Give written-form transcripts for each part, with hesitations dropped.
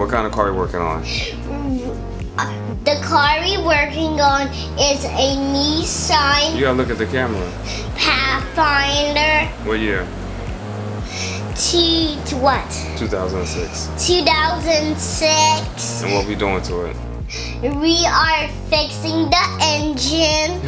What kind of car are you working on? The car we're working on is a Nissan You gotta look at the camera. Pathfinder. What year? What? 2006. 2006. And what we doing to it? We are fixing the engine.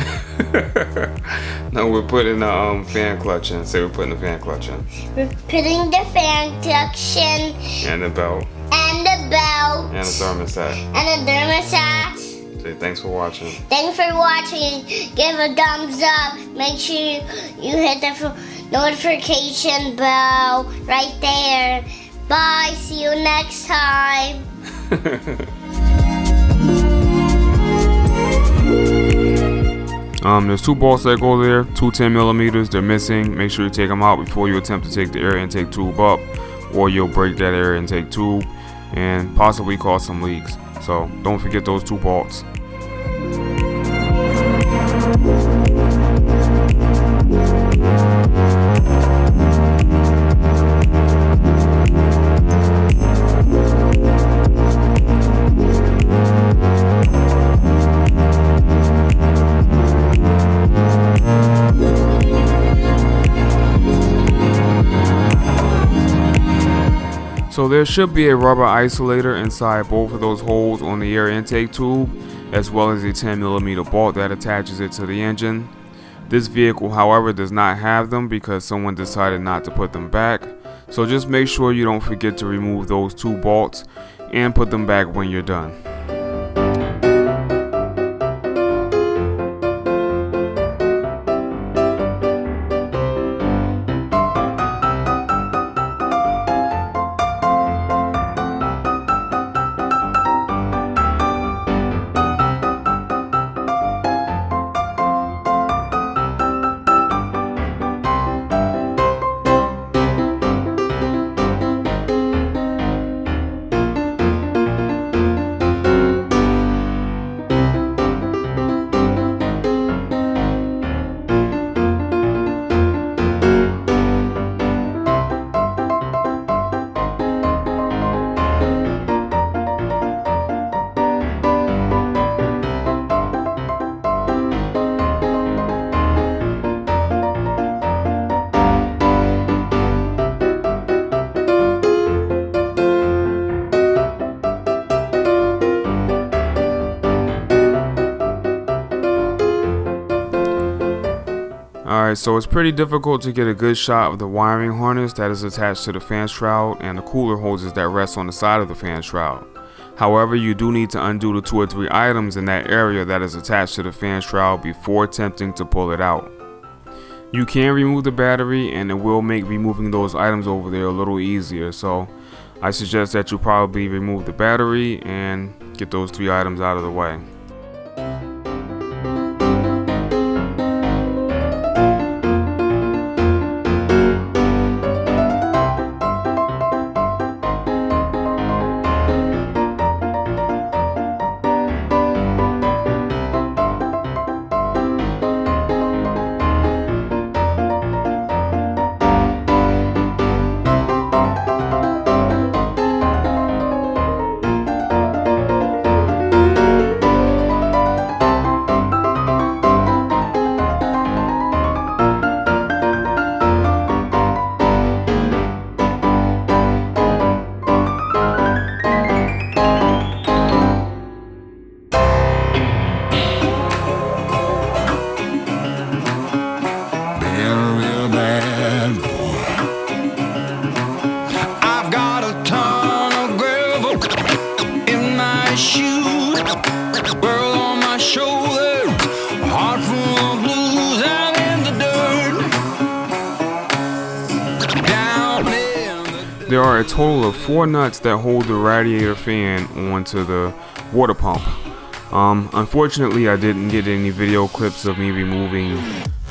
No, we're putting the fan clutch in. Say we're putting the fan clutch in. We're putting the fan clutch in. And the belt. And the belt. And the thermostat. And the thermostat. Say thanks for watching. Thanks for watching. Give a thumbs up. Make sure you hit the notification bell right there. Bye. See you next time. There's two bolts that go there, two 10 millimeters. They're missing. Make sure you take them out before you attempt to take the air intake tube up, or you'll break that air intake tube and possibly cause some leaks. So don't forget those two bolts. So there should be a rubber isolator inside both of those holes on the air intake tube, as well as a 10 millimeter bolt that attaches it to the engine. This vehicle, however, does not have them because someone decided not to put them back. So just make sure you don't forget to remove those two bolts and put them back when you're done. Alright, so it's pretty difficult to get a good shot of the wiring harness that is attached to the fan shroud and the cooler hoses that rest on the side of the fan shroud. However, you do need to undo the 2 or 3 items in that area that is attached to the fan shroud before attempting to pull it out. You can remove the battery, and it will make removing those items over there a little easier, so I suggest that you probably remove the battery and get those 3 items out of the way. There are a total of 4 nuts that hold the radiator fan onto the water pump. Unfortunately, I didn't get any video clips of me removing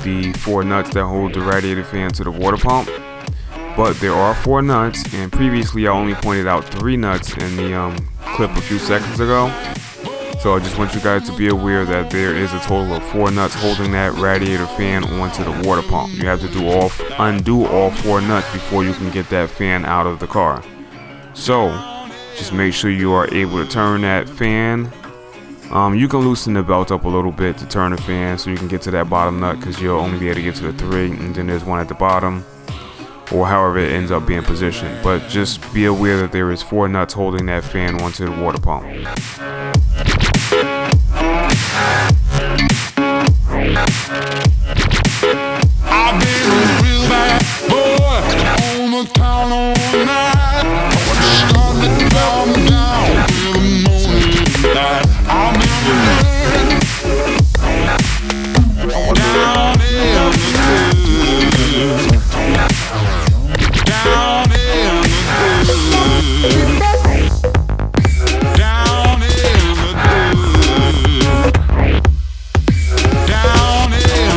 the 4 nuts that hold the radiator fan to the water pump, but there are 4 nuts, and previously I only pointed out 3 nuts in the clip a few seconds ago. So I just want you guys to be aware that there is a total of 4 nuts holding that radiator fan onto the water pump. You have to undo all 4 nuts before you can get that fan out of the car. So Just make sure you are able to turn that fan. You can loosen the belt up a little bit to turn the fan so you can get to that bottom nut, because you'll only be able to get to the 3, and then there's one at the bottom, or however it ends up being positioned. But just be aware that there is 4 nuts holding that fan onto the water pump. I've been a real bad boy on the town all night. Starting to calm down in the morning light. I'm in the rain, down in the good, down in the good, down in the good, down in the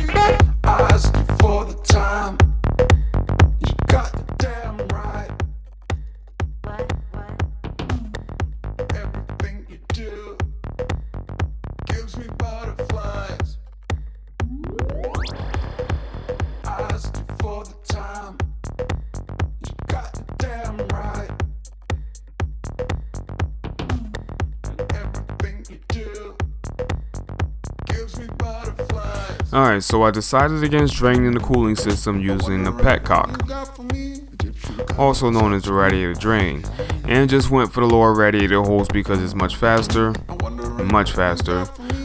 good. I asked you for the time. You got the damn right. Everything you do gives me butterflies. I asked you for the time. You got the damn right. Everything you do gives me butterflies. Alright, so I decided against draining the cooling system using the petcock, also known as the radiator drain, and just went for the lower radiator hose because it's much faster.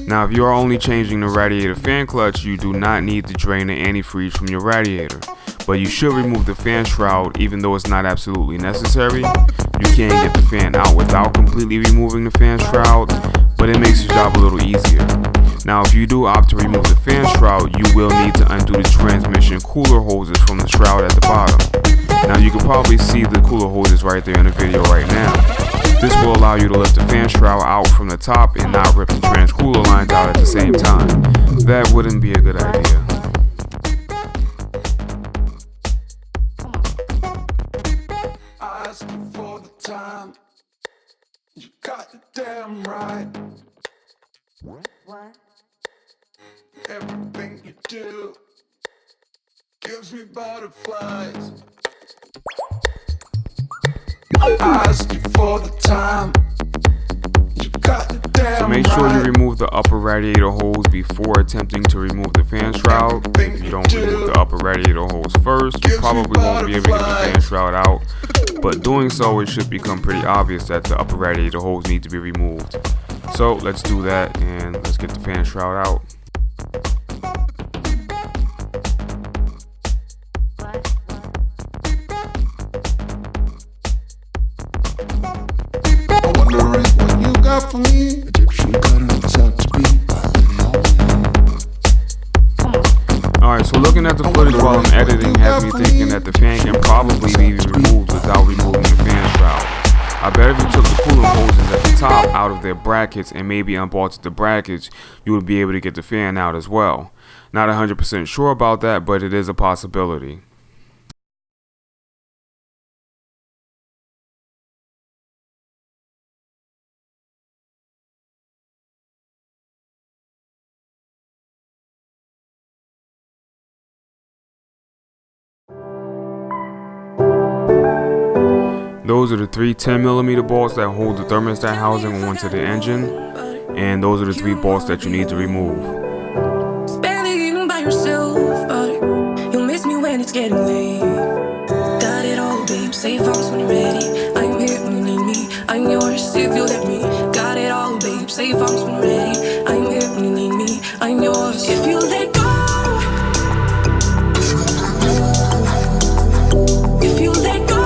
Now, if you are only changing the radiator fan clutch, you do not need to drain the antifreeze from your radiator, but you should remove the fan shroud even though it's not absolutely necessary. You can get the fan out without completely removing the fan shroud, but it makes your job a little easier. Now, if you do opt to remove the fan shroud, you will need to undo the transmission cooler hoses from the shroud at the bottom. Now, you can probably see the cooler hoses right there in the video right now. This will allow you to lift the fan shroud out from the top and not rip the trans cooler lines out at the same time. That wouldn't be a good idea. I asked you for the time. You got the damn right. What? Everything you do gives me butterflies. I asked you for the time. You got the damn So make sure you right. remove the upper radiator hose before attempting to remove the fan shroud. If you don't remove the upper radiator hose first, you probably won't be able to get the fan shroud out. But doing so, it should become pretty obvious that the upper radiator hose need to be removed. So let's do that, and let's get the fan shroud out. I wonder if what you got for me. Egyptian cotton out to be. Alright, so looking at the footage while I'm editing has me thinking that the fan can probably be removed without removing the fan shroud. I bet if you took the coolant hoses at the top out of their brackets and maybe unbolted the brackets, you would be able to get the fan out as well. Not 100% sure about that, but it is a possibility. Those are the 3 10mm bolts that hold the thermostat housing onto the engine, and those are the 3 bolts that you need to remove. Spending by yourself, but you'll miss me when it's getting late. Got it all, babe. Safe house when you're ready. I'm here when you need me. I'm yours if you let me. Got it all, babe. Safe house when you're ready. I'm here when you need me. I'm yours if you let go. If you let go.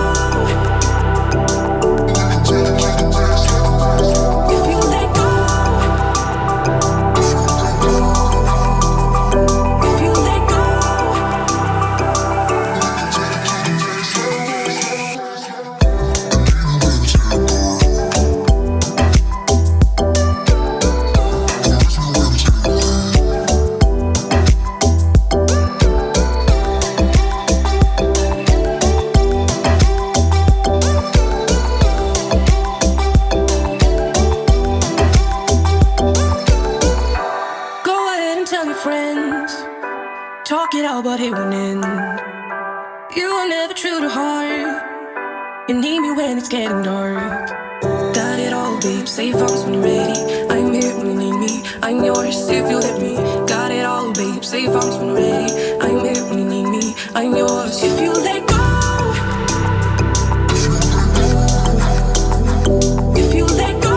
work it out, but it won't end. You are never true to heart. You need me when it's getting dark. Got it all, babe. Safe house when you're ready. I'm here when you need me. I'm yours if you let me. Got it all, babe. Safe house when you're ready. I'm here when you need me. I'm yours if you let go. If you let go. If you let go.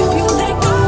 If you let go.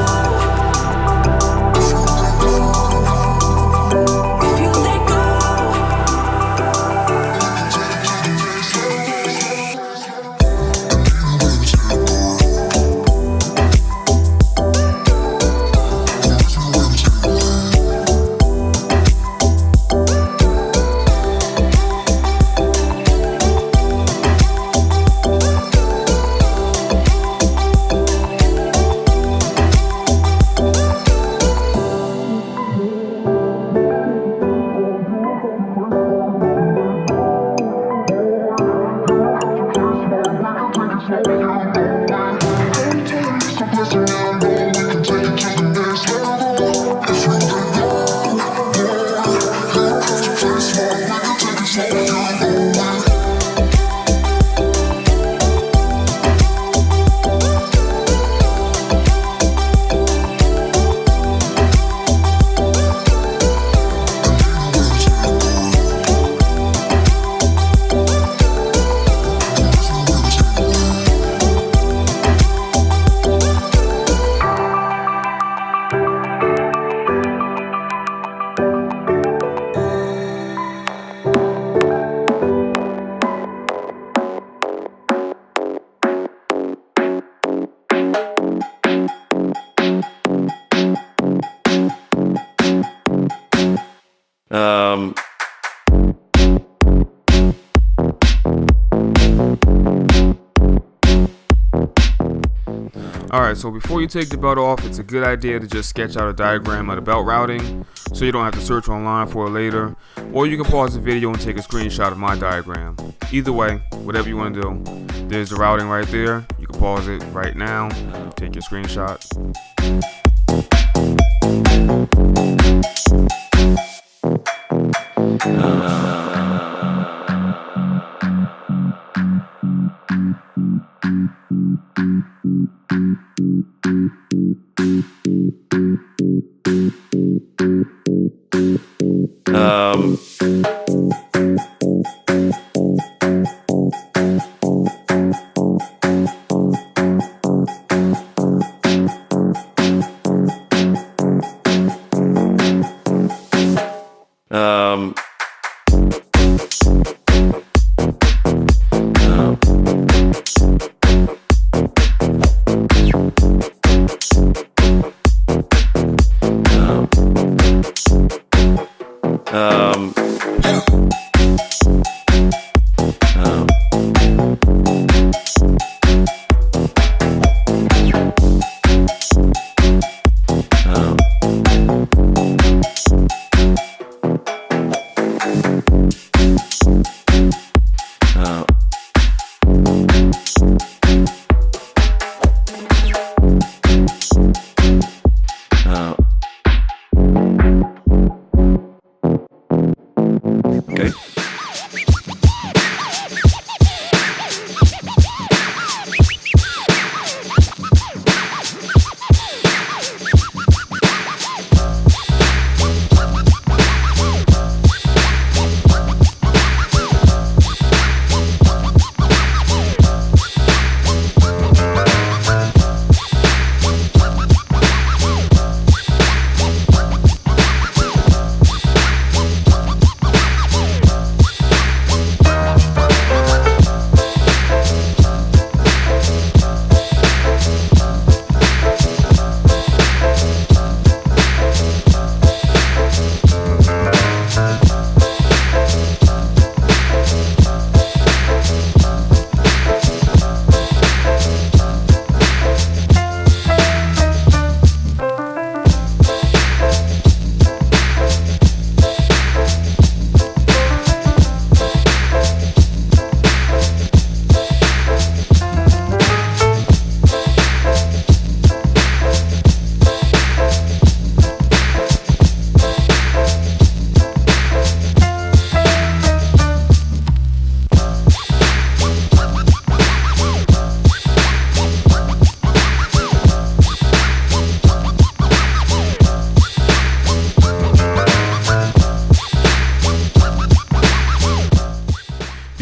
Alright, so before you take the belt off, it's a good idea to just sketch out a diagram of the belt routing so you don't have to search online for it later, or you can pause the video and take a screenshot of my diagram. Either way, whatever you want to do. There's the routing right there. You can pause it right now, take your screenshot.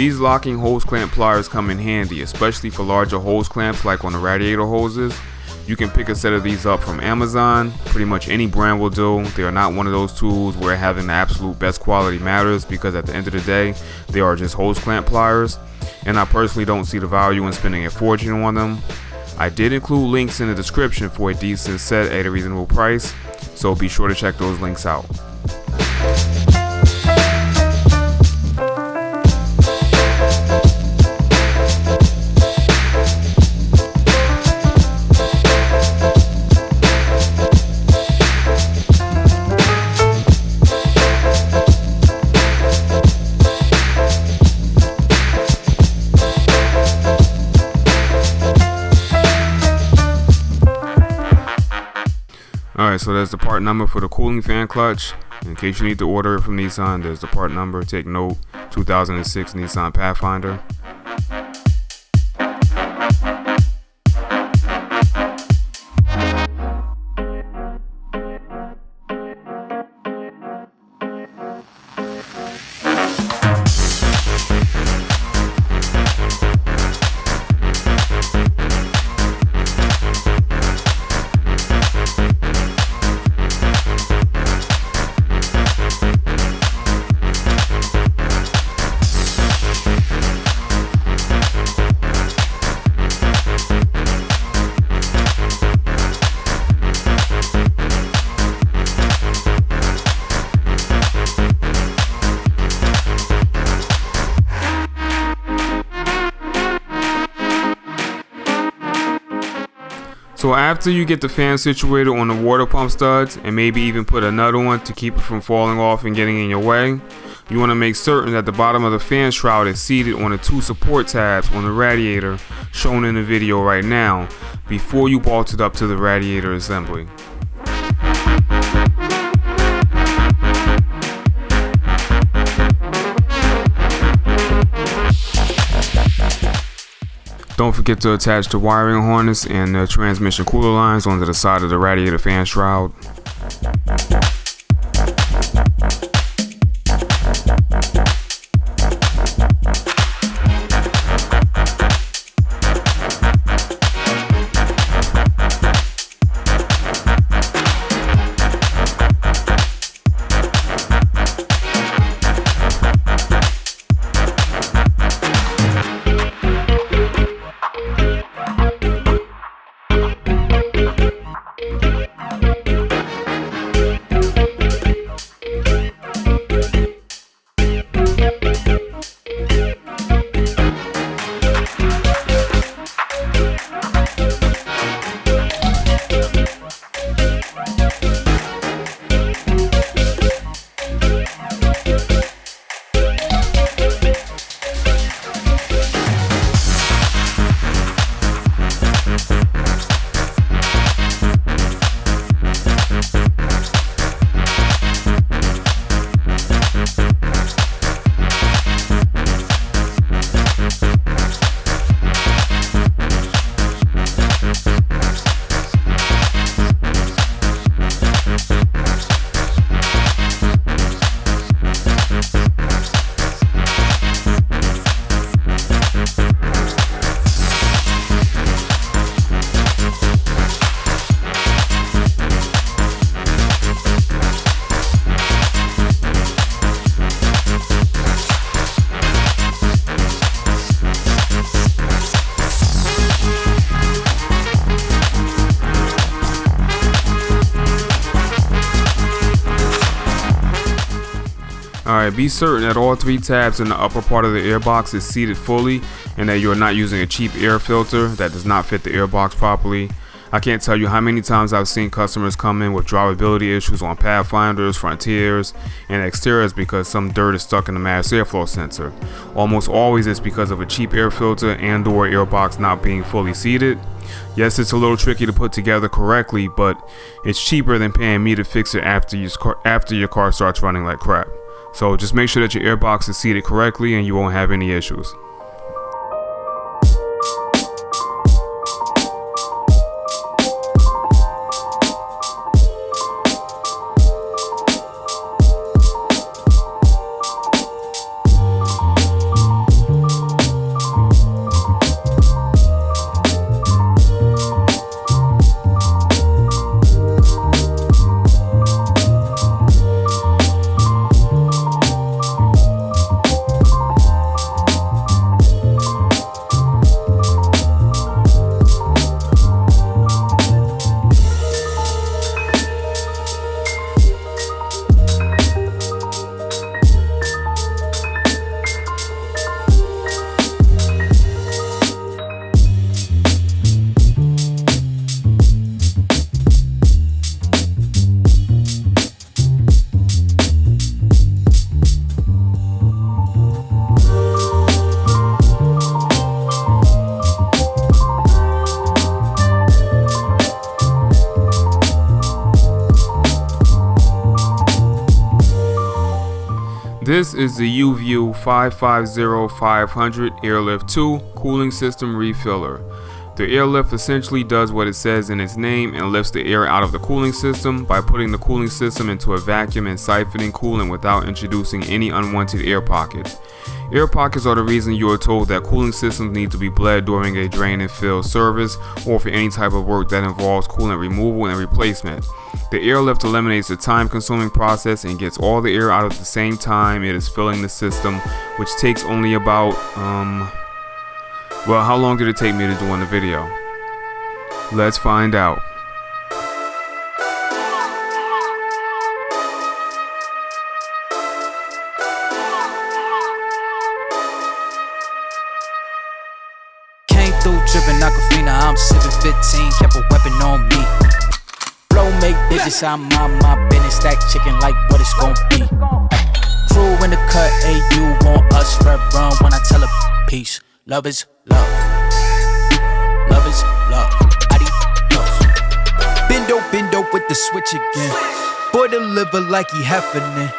These locking hose clamp pliers come in handy, especially for larger hose clamps like on the radiator hoses. You can pick a set of these up from Amazon. Pretty much any brand will do. They are not one of those tools where having the absolute best quality matters, because at the end of the day, they are just hose clamp pliers, and I personally don't see the value in spending a fortune on them. I did include links in the description for a decent set at a reasonable price, so be sure to check those links out. Alright, so there's the part number for the cooling fan clutch. In case you need to order it from Nissan, there's the part number. Take note, 2006 Nissan Pathfinder. So after you get the fan situated on the water pump studs, and maybe even put a nut on to keep it from falling off and getting in your way, you want to make certain that the bottom of the fan shroud is seated on the two support tabs on the radiator shown in the video right now before you bolt it up to the radiator assembly. Don't forget to attach the wiring harness and the transmission cooler lines onto the side of the radiator fan shroud. Alright, be certain that all three tabs in the upper part of the airbox is seated fully and that you are not using a cheap air filter that does not fit the airbox properly. I can't tell you how many times I've seen customers come in with drivability issues on Pathfinders, Frontiers, and Exteriors because some dirt is stuck in the mass airflow sensor. Almost always it's because of a cheap air filter and or airbox not being fully seated. Yes, it's a little tricky to put together correctly, but it's cheaper than paying me to fix it after your car starts running like crap. So just make sure that your airbox is seated correctly and you won't have any issues. This is the Uview 550-500 Airlift 2 cooling system refiller. The airlift essentially does what it says in its name and lifts the air out of the cooling system by putting the cooling system into a vacuum and siphoning coolant without introducing any unwanted air pockets. Air pockets are the reason you are told that cooling systems need to be bled during a drain and fill service or for any type of work that involves coolant removal and replacement. The airlift eliminates the time-consuming process and gets all the air out at the same time it is filling the system, which takes only about, well, how long did it take me to do on the video? Let's find out. Came through dripping Aquafina, I'm sipping 15, kept a weapon on me. Blow make digits, I'm on my business, stack chicken like what it's gon' be. Crew in the cut, hey, you want us, red run when I tell a peace. Love is love. Love is love. Adios. Bendo with the switch again. Boy deliver like he heffernin'.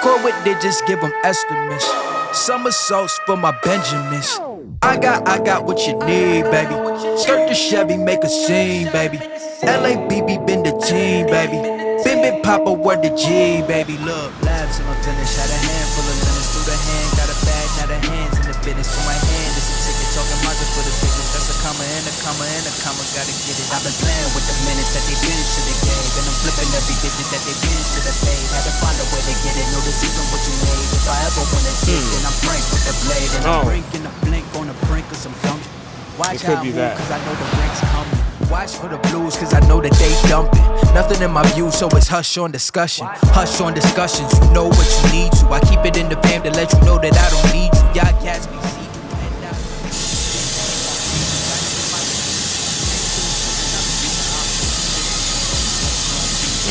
Core with digits, give him estimates. Somersaults for my Benjamins. I got what you need, baby. Skirt the Chevy, make a scene, baby. LABB been the team, baby. Bim Papa, word the G, baby. Look, labs in my finish. Had a handful of lemons through the hand. Got a bag, now the hands in the business. For my hand, it's a ticket. Talking market for the business. That's a comma and a comma and a comma. Gotta get it. I've been playing with the minutes that they been to the game. And I'm flipping every digit that they been to the paid. Had to find a way to get it. No decision what you made. If I ever wanna hit, then I'm frank with the blade. And I'm breaking the blink on the brink of some dumb shit. Watch how I move, cause I know the rink's coming. Watch for the blues, cause I know that they dumping. Nothing in my view, so it's hush on discussion. Hush on discussions, you know what you need to. I keep it in the fam to let you know that I don't need you. Y'all cats be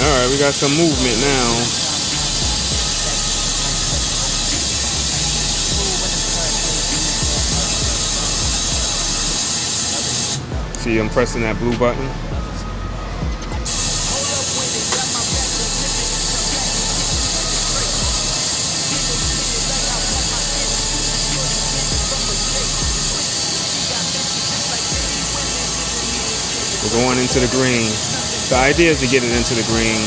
Alright, we got some movement now. See, I'm pressing that blue button. We're going into the green. The idea is to get it into the green.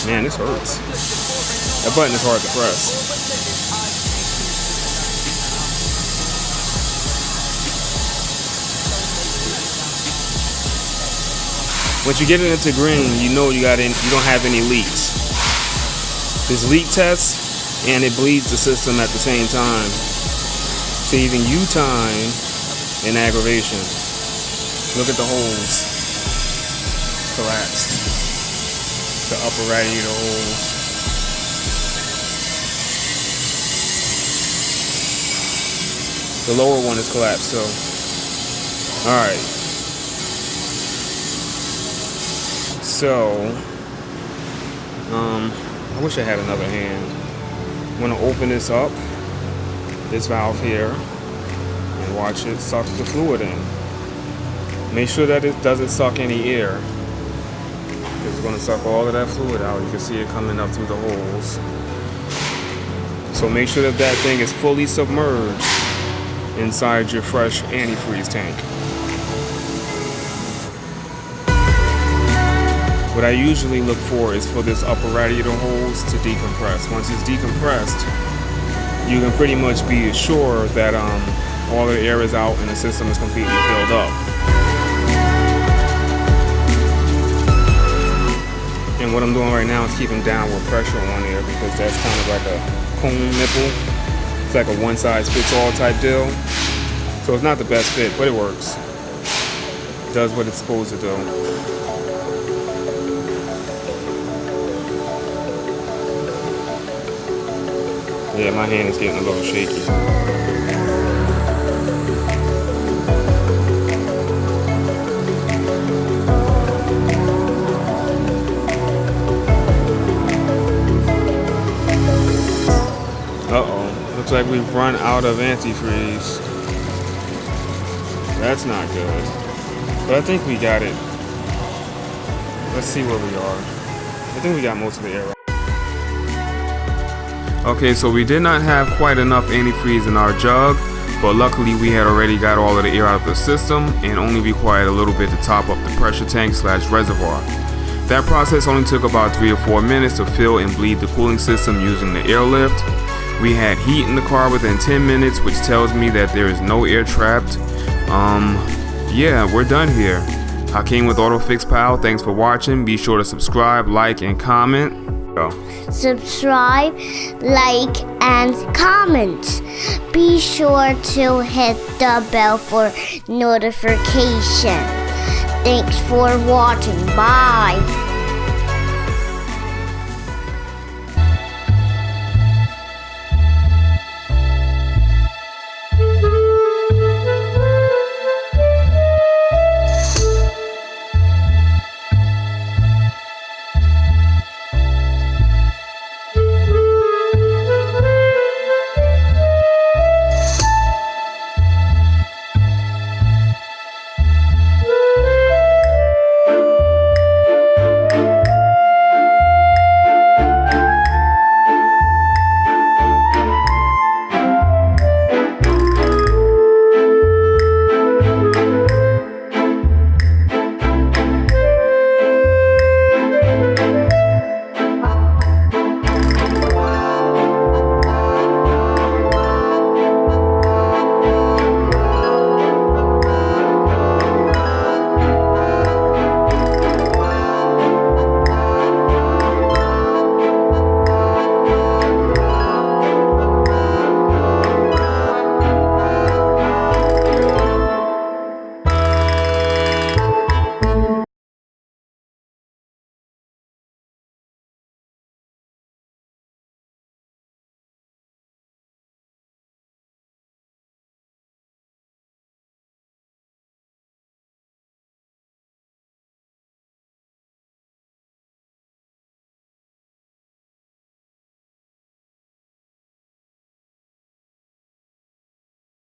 Man, this hurts. That button is hard to press. Once you get it into green, you know you don't have any leaks. There's leak tests, and it bleeds the system at the same time, saving you time and aggravation. Look at the holes. Collapsed. The upper radiator holes. The lower one is collapsed, so. Alright. So, I wish I had another hand. I'm gonna open this up, this valve here, and watch it suck the fluid in. Make sure that it doesn't suck any air. It's gonna suck all of that fluid out. You can see it coming up through the holes. So make sure that that thing is fully submerged inside your fresh antifreeze tank. What I usually look for is for this upper radiator hose to decompress. Once it's decompressed, you can pretty much be assured that all the air is out and the system is completely filled up. And what I'm doing right now is keeping downward pressure on there because that's kind of like a cone nipple. It's like a one-size-fits-all type deal. So it's not the best fit, but it works. It does what it's supposed to do. Yeah, my hand is getting a little shaky. Uh-oh. Looks like we've run out of antifreeze. That's not good. But I think we got it. Let's see where we are. I think we got most of the air. Okay, so we did not have quite enough antifreeze in our jug, but luckily we had already got all of the air out of the system and only required a little bit to top up the pressure tank / reservoir. That process only took about 3 or 4 minutes to fill and bleed the cooling system using the airlift. We had heat in the car within 10 minutes, which tells me that there is no air trapped. Yeah, we're done here. Hakeem with AutoFix Pal, thanks for watching. Be sure to subscribe, like, and comment. Subscribe, like, and comment. Be sure to hit the bell for notification. Thanks for watching. Bye.